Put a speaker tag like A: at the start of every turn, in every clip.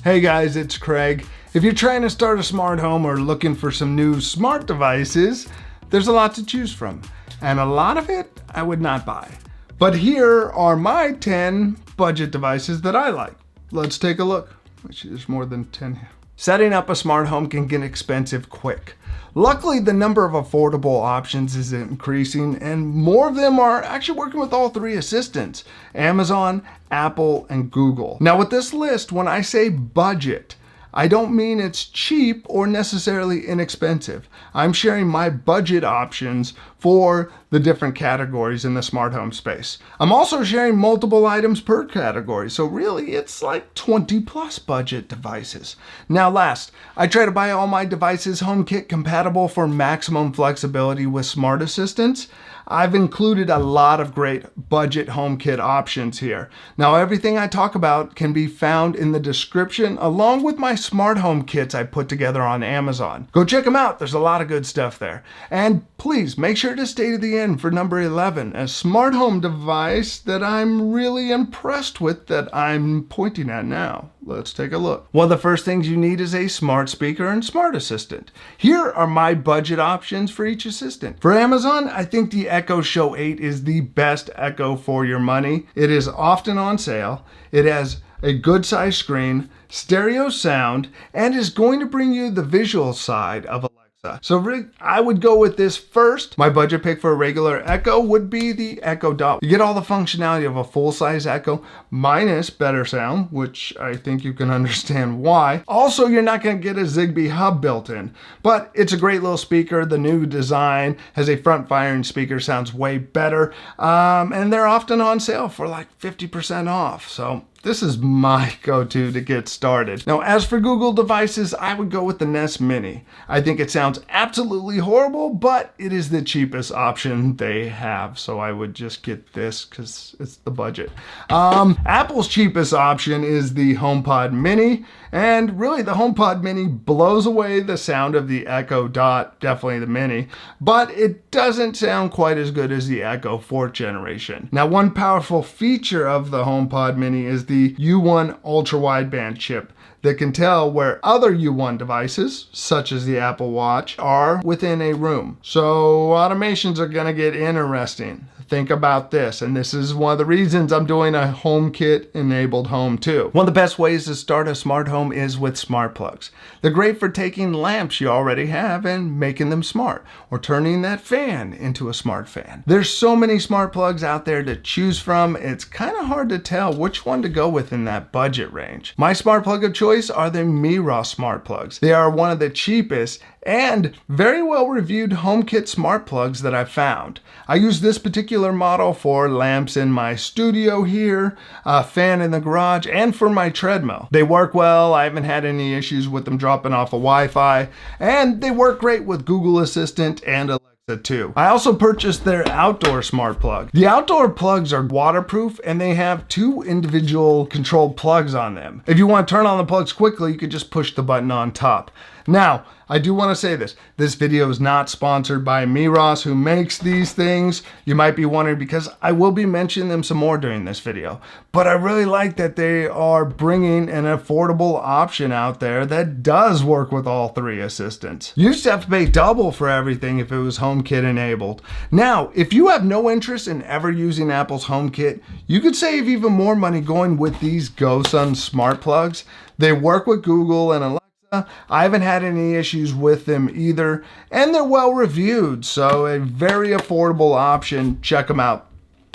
A: Hey guys, it's Craig. If you're trying to start a smart home or looking for some new smart devices, there's a lot to choose from, and a lot of it I would not buy. But here are my 10 budget devices that I like. Let's take a look. Actually, there's more than 10 here. Setting up a smart home can get expensive quick. Luckily, the number of affordable options is increasing, and more of them are actually working with all three assistants: Amazon, Apple, and Google. Now with this list, when I say budget, I don't mean it's cheap or necessarily inexpensive. I'm sharing my budget options for the different categories in the smart home space. I'm also sharing multiple items per category, so really it's like 20 plus budget devices. Now last, I try to buy all my devices HomeKit compatible for maximum flexibility with smart assistants. I've included a lot of great budget HomeKit options here. Now everything I talk about can be found in the description along with my smart home kits I put together on Amazon. Go check them out, there's a lot of good stuff there. And please make sure to stay to the end for number 11, a smart home device that I'm really impressed with that I'm pointing at now. Let's take a look. One of the first things you need is a smart speaker and smart assistant. Here are my budget options for each assistant. For Amazon, I think the Echo Show 8 is the best Echo for your money. It is often on sale. It has a good sized screen, stereo sound, and is going to bring you the visual side of Alexa. So really, I would go with this first. My budget pick for a regular Echo would be the Echo Dot. You get all the functionality of a full-size Echo minus better sound, which I think you can understand why. Also, you're not going to get a Zigbee hub built in, but it's a great little speaker. The new design has a front-firing speaker, sounds way better, and they're often on sale for like 50% off. So this is my go-to to get started. Now, as for Google devices, I would go with the Nest Mini. I think it sounds absolutely horrible, but it is the cheapest option they have. So I would just get this because it's the budget. Apple's cheapest option is the HomePod Mini. And really, the HomePod Mini blows away the sound of the Echo Dot, definitely the Mini, but it doesn't sound quite as good as the Echo 4th generation. Now, one powerful feature of the HomePod Mini is the U1 ultra-wideband chip that can tell where other U1 devices, such as the Apple Watch, are within a room. So automations are gonna get interesting. Think about this, and this is one of the reasons I'm doing a HomeKit enabled home too. One of the best ways to start a smart home is with smart plugs. They're great for taking lamps you already have and making them smart, or turning that fan into a smart fan. There's so many smart plugs out there to choose from, it's kind of hard to tell which one to go with in that budget range. My smart plug of choice are the Miros smart plugs. They are one of the cheapest and very well reviewed HomeKit smart plugs that I've found. I use this particular model for lamps in my studio here, a fan in the garage, and for my treadmill. They work well, I haven't had any issues with them dropping off of Wi-Fi, and they work great with Google Assistant and Alexa too. I also purchased their outdoor smart plug. The outdoor plugs are waterproof and they have 2 individual controlled plugs on them. If you want to turn on the plugs quickly, you could just push the button on top. Now, I do want to say this. This video is not sponsored by Miros, who makes these things. You might be wondering because I will be mentioning them some more during this video. But I really like that they are bringing an affordable option out there that does work with all 3 assistants. You used to have to pay double for everything if it was HomeKit enabled. Now, if you have no interest in ever using Apple's HomeKit, you could save even more money going with these GoSun smart plugs. They work with Google and Alexa. I haven't had any issues with them either, and they're well reviewed, so a very affordable option. Check them out.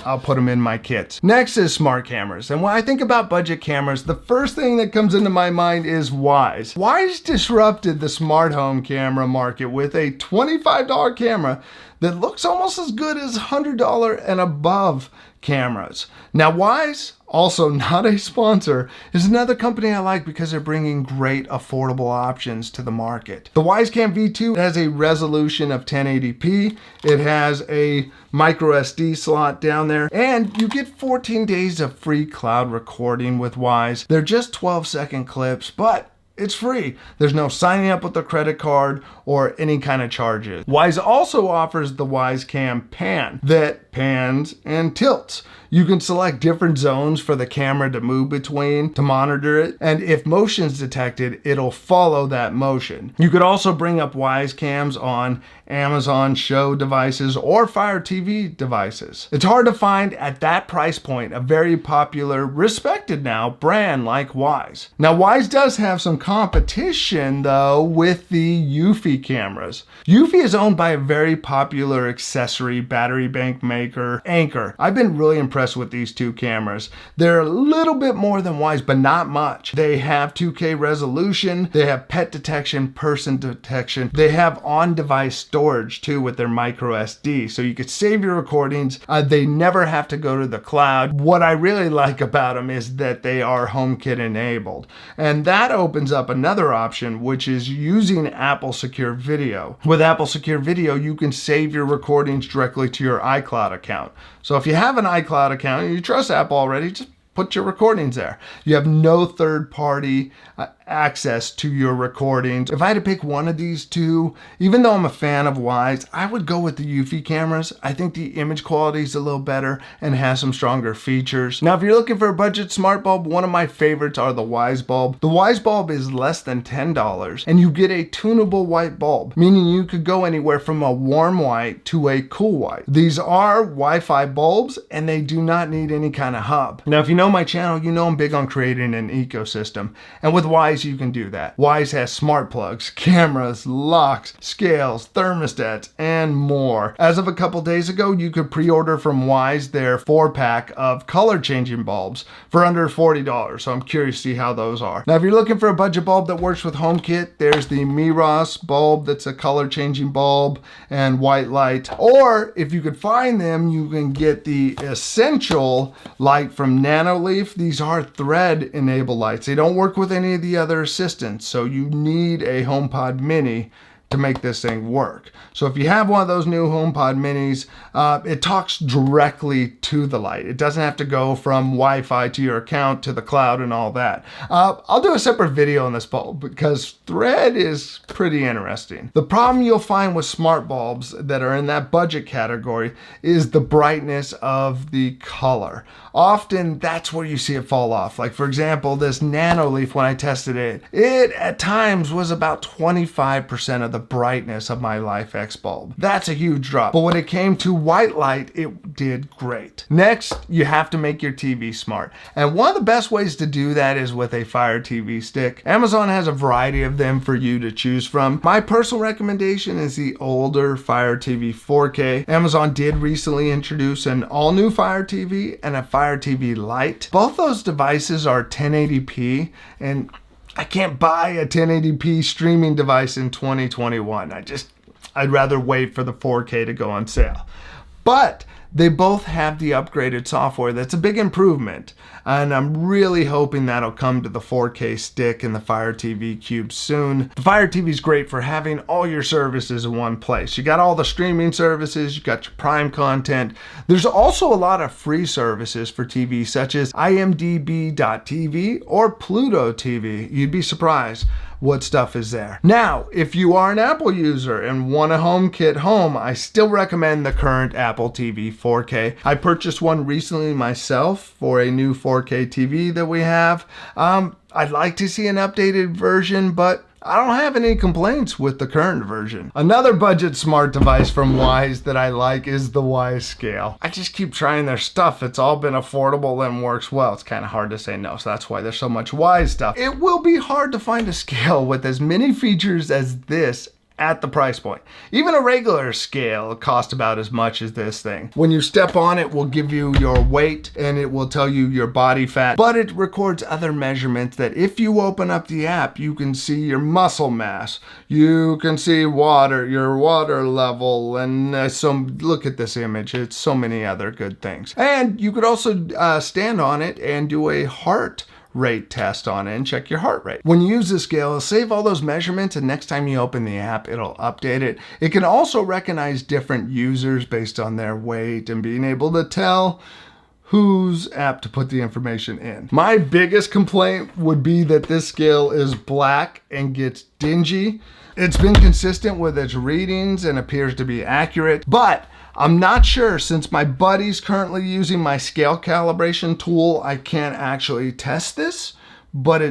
A: I'll put them in my kits. Next is smart cameras, and when I think about budget cameras, the first thing that comes into my mind is Wyze. Wyze disrupted the smart home camera market with a $25 camera that looks almost as good as $100 and above cameras. Now Wyze, also not a sponsor, is another company I like because they're bringing great affordable options to the market. The Wyzecam V2 has a resolution of 1080p. It has a micro SD slot down there, and you get 14 days of free cloud recording with Wyze. They're just 12-second clips, but It's free. There's no signing up with a credit card or any kind of charges. Wyze also offers the Wyze Cam Pan that pans and tilts. You can select different zones for the camera to move between to monitor it, and if motion's detected, it'll follow that motion. You could also bring up Wyze cams on Amazon Show devices or Fire TV devices. It's hard to find at that price point a very popular, respected now brand like Wyze. Now Wyze does have some competition though with the Eufy cameras. Eufy is owned by a very popular accessory battery bank maker, Anker. I've been really impressed with these two cameras. They're a little bit more than Wyze, but not much. They have 2K resolution, they have pet detection, person detection, they have on-device storage too with their micro SD, so you could save your recordings. They never have to go to the cloud. What I really like about them is that they are HomeKit enabled, and that opens up another option, which is using Apple Secure Video. With Apple Secure Video, you can save your recordings directly to your iCloud account. So if you have an iCloud account and you trust Apple already, just put your recordings there. You have no third-party access to your recordings. If I had to pick one of these two, even though I'm a fan of Wyze, I would go with the Eufy cameras. I think the image quality is a little better and has some stronger features. Now, if you're looking for a budget smart bulb, one of my favorites are the Wyze bulb. The Wyze bulb is less than $10, and you get a tunable white bulb, meaning you could go anywhere from a warm white to a cool white. These are Wi-Fi bulbs, and they do not need any kind of hub. Now, if you know my channel, you know I'm big on creating an ecosystem, and with Wyze, you can do that. Wyze has smart plugs, cameras, locks, scales, thermostats, and more. As of a couple days ago, you could pre-order from Wyze their 4-pack of color changing bulbs for under $40, so I'm curious to see how those are. Now, if you're looking for a budget bulb that works with HomeKit, there's the Miros bulb that's a color changing bulb and white light. Or if you could find them, you can get the Essential light from Nanoleaf. These are thread enabled lights. They don't work with any of the other assistants, so you need a HomePod Mini to make this thing work. So if you have one of those new HomePod Minis, it talks directly to the light. It doesn't have to go from Wi-Fi to your account to the cloud and all that. I'll do a separate video on this bulb because thread is pretty interesting. The problem you'll find with smart bulbs that are in that budget category is the brightness of the color. Often that's where you see it fall off. Like for example, this Nanoleaf, when I tested it, it at times was about 25% of the brightness of my LifeX bulb. That's a huge drop. But when it came to white light, it did great. Next, you have to make your TV smart. And one of the best ways to do that is with a Fire TV stick. Amazon has a variety of them for you to choose from. My personal recommendation is the older Fire TV 4K. Amazon did recently introduce an all-new Fire TV and a Fire TV Lite. Both those devices are 1080p, and I can't buy a 1080p streaming device in 2021. I'd rather wait for the 4K to go on sale. But they both have the upgraded software. That's a big improvement. And I'm really hoping that'll come to the 4K stick and the Fire TV Cube soon. The Fire TV is great for having all your services in one place. You got all the streaming services, you got your Prime content. There's also a lot of free services for TV, such as imdb.tv or Pluto TV. You'd be surprised what stuff is there. Now, if you are an Apple user and want a HomeKit home, I still recommend the current Apple TV 4K. I purchased one recently myself for a new 4K TV that we have. I'd like to see an updated version, but I don't have any complaints with the current version. Another budget smart device from Wyze that I like is the Wyze Scale. I just keep trying their stuff. It's all been affordable and works well. It's kind of hard to say no, so that's why there's so much Wyze stuff. It will be hard to find a scale with as many features as this at the price point. Even a regular scale costs about as much as this thing. When you step on it, will give you your weight and it will tell you your body fat, but it records other measurements that if you open up the app, you can see your muscle mass, you can see water, your water level, and look at this image. It's so many other good things. And you could also stand on it and do a heart rate test on it and check your heart rate. When you use the scale, it'll save all those measurements, and next time you open the app, it'll update it. It can also recognize different users based on their weight and being able to tell whose app to put the information in. My biggest complaint would be that this scale is black and gets dingy. It's been consistent with its readings and appears to be accurate, but I'm not sure, since my buddy's currently using my scale calibration tool, I can't actually test this, but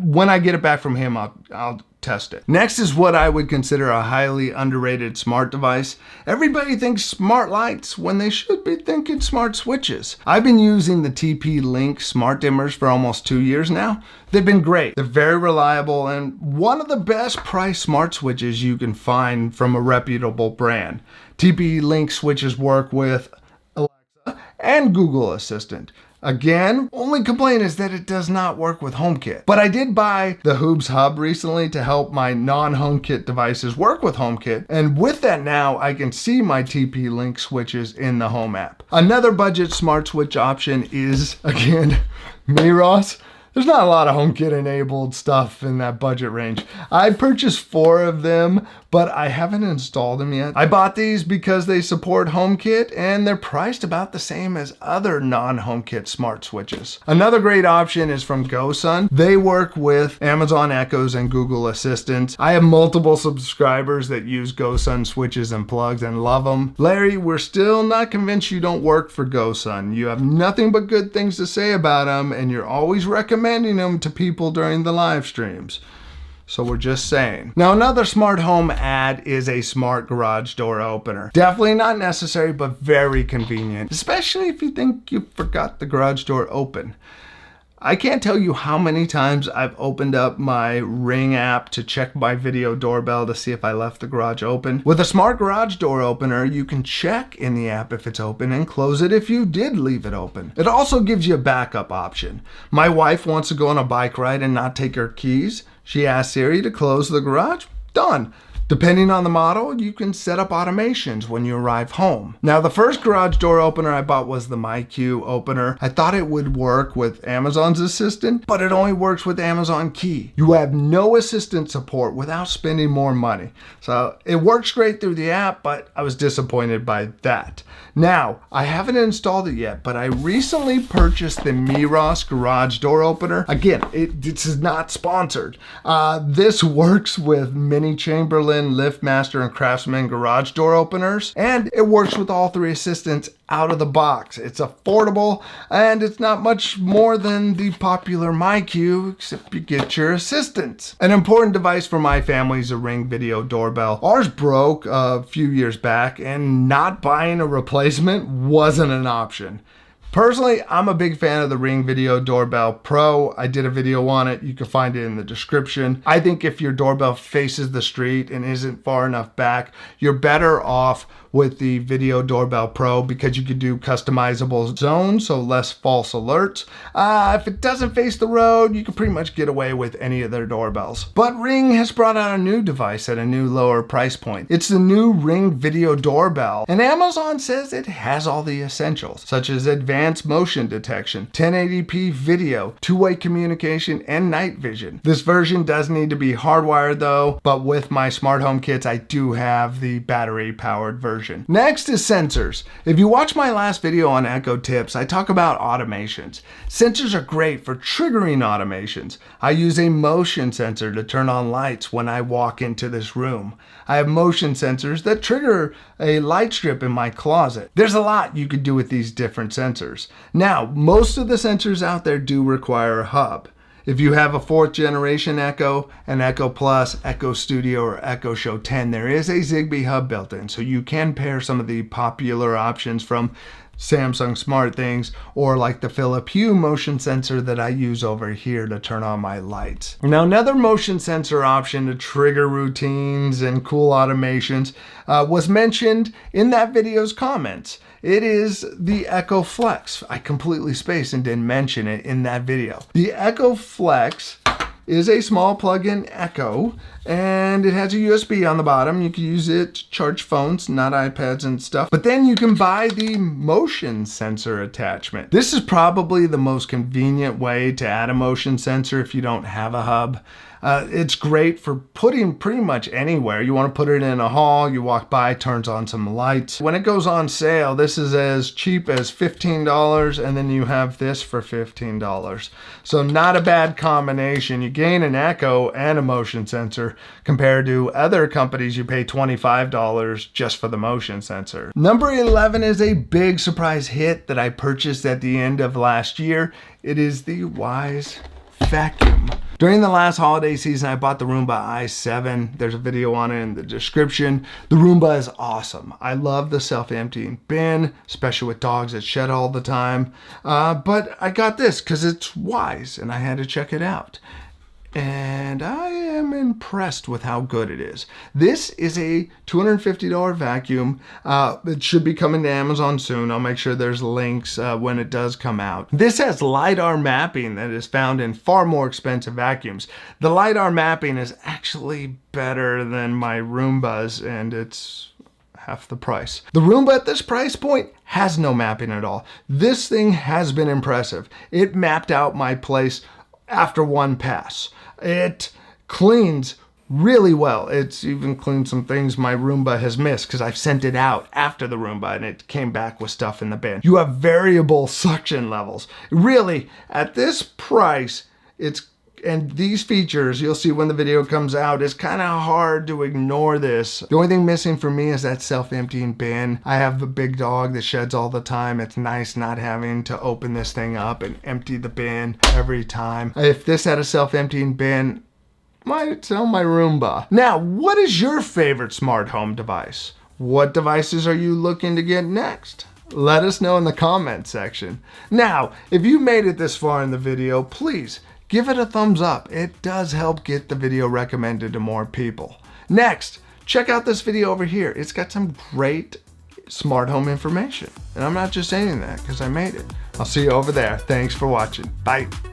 A: when I get it back from him, I'll test it. Next is what I would consider a highly underrated smart device. Everybody thinks smart lights when they should be thinking smart switches. I've been using the TP-Link smart dimmers for almost 2 years now. They've been great. They're very reliable and one of the best price smart switches you can find from a reputable brand. TP-Link switches work with Alexa and Google Assistant. Again, only complaint is that it does not work with HomeKit. But I did buy the Hoops Hub recently to help my non-HomeKit devices work with HomeKit. And with that now, I can see my TP-Link switches in the Home app. Another budget smart switch option is, again, Miros. There's not a lot of HomeKit enabled stuff in that budget range. I purchased 4 of them, but I haven't installed them yet. I bought these because they support HomeKit and they're priced about the same as other non-HomeKit smart switches. Another great option is from GoSun. They work with Amazon Echoes and Google Assistants. I have multiple subscribers that use GoSun switches and plugs and love them. Larry, we're still not convinced you don't work for GoSun. You have nothing but good things to say about them and you're always recommending them to people during the live streams. So we're just saying. Now another smart home ad is a smart garage door opener. Definitely not necessary, but very convenient, especially if you think you forgot the garage door open. I can't tell you how many times I've opened up my Ring app to check my video doorbell to see if I left the garage open. With a smart garage door opener, you can check in the app if it's open and close it if you did leave it open. It also gives you a backup option. My wife wants to go on a bike ride and not take her keys. She asks Siri to close the garage. Done. Depending on the model, you can set up automations when you arrive home. Now, the first garage door opener I bought was the MyQ opener. I thought it would work with Amazon's Assistant, but it only works with Amazon Key. You have no assistant support without spending more money. So it works great through the app, but I was disappointed by that. Now, I haven't installed it yet, but I recently purchased the Miros garage door opener. Again, this is not sponsored. This works with Mini Chamberlain, LiftMaster, and Craftsman garage door openers, and it works with all 3 assistants out of the box. It's affordable, and it's not much more than the popular MyQ, except you get your assistants. An important device for my family is a Ring video doorbell. Ours broke a few years back, and not buying a replacement wasn't an option. Personally, I'm a big fan of the Ring Video Doorbell Pro. I did a video on it. You can find it in the description. I think if your doorbell faces the street and isn't far enough back, you're better off with the Video Doorbell Pro because you can do customizable zones, so less false alerts. If it doesn't face the road, you can pretty much get away with any of their doorbells. But Ring has brought out a new device at a new lower price point. It's the new Ring Video Doorbell, and Amazon says it has all the essentials, such as advanced motion detection, 1080p video, two-way communication, and night vision. This version does need to be hardwired though, but with my smart home kits, I do have the battery-powered version. Next is sensors. If you watch my last video on Echo Tips, I talk about automations. Sensors are great for triggering automations. I use a motion sensor to turn on lights when I walk into this room. I have motion sensors that trigger a light strip in my closet. There's a lot you could do with these different sensors. Now, most of the sensors out there do require a hub. If you have a 4th generation Echo, an Echo Plus, Echo Studio, or Echo Show 10, there is a Zigbee hub built in, so you can pair some of the popular options from Samsung SmartThings, or like the Philips Hue motion sensor that I use over here to turn on my lights. Now, another motion sensor option to trigger routines and cool automations was mentioned in that video's comments. It is the Echo Flex. I completely spaced and didn't mention it in that video. The Echo Flex is a small plug-in Echo, and it has a USB on the bottom. You can use it to charge phones, not iPads and stuff. But then you can buy the motion sensor attachment. This is probably the most convenient way to add a motion sensor if you don't have a hub. It's great for putting pretty much anywhere. You want to put it in a hall, you walk by, turns on some lights. When it goes on sale, this is as cheap as $15, and then you have this for $15. So not a bad combination. You gain an echo and a motion sensor compared to other companies you pay $25 just for the motion sensor. Number 11 is a big surprise hit that I purchased at the end of last year. It is the Wyze vacuum. During the last holiday season, I bought the Roomba i7. There's a video on it in the description. The Roomba is awesome. I love the self-emptying bin, especially with dogs that shed all the time. But I got this because it's Wyze and I had to check it out. And I am impressed with how good it is. This is a $250 vacuum. It should be coming to Amazon soon. I'll make sure there's links when it does come out. This has LiDAR mapping that is found in far more expensive vacuums. The LiDAR mapping is actually better than my Roombas, and it's half the price. The Roomba at this price point has no mapping at all. This thing has been impressive. It mapped out my place after one pass. It cleans really well. It's even cleaned some things my Roomba has missed because I've sent it out after the Roomba and it came back with stuff in the bin. You have variable suction levels. Really, at this price, and these features, you'll see when the video comes out, it's kind of hard to ignore this. The only thing missing for me is that self-emptying bin. I have a big dog that sheds all the time. It's nice not having to open this thing up and empty the bin every time. If this had a self-emptying bin, might sell my Roomba. Now, what is your favorite smart home device? What devices are you looking to get next? Let us know in the comment section. Now, if you made it this far in the video, please give it a thumbs up. It does help get the video recommended to more people. Next, check out this video over here. It's got some great smart home information. And I'm not just saying that because I made it. I'll see you over there. Thanks for watching. Bye.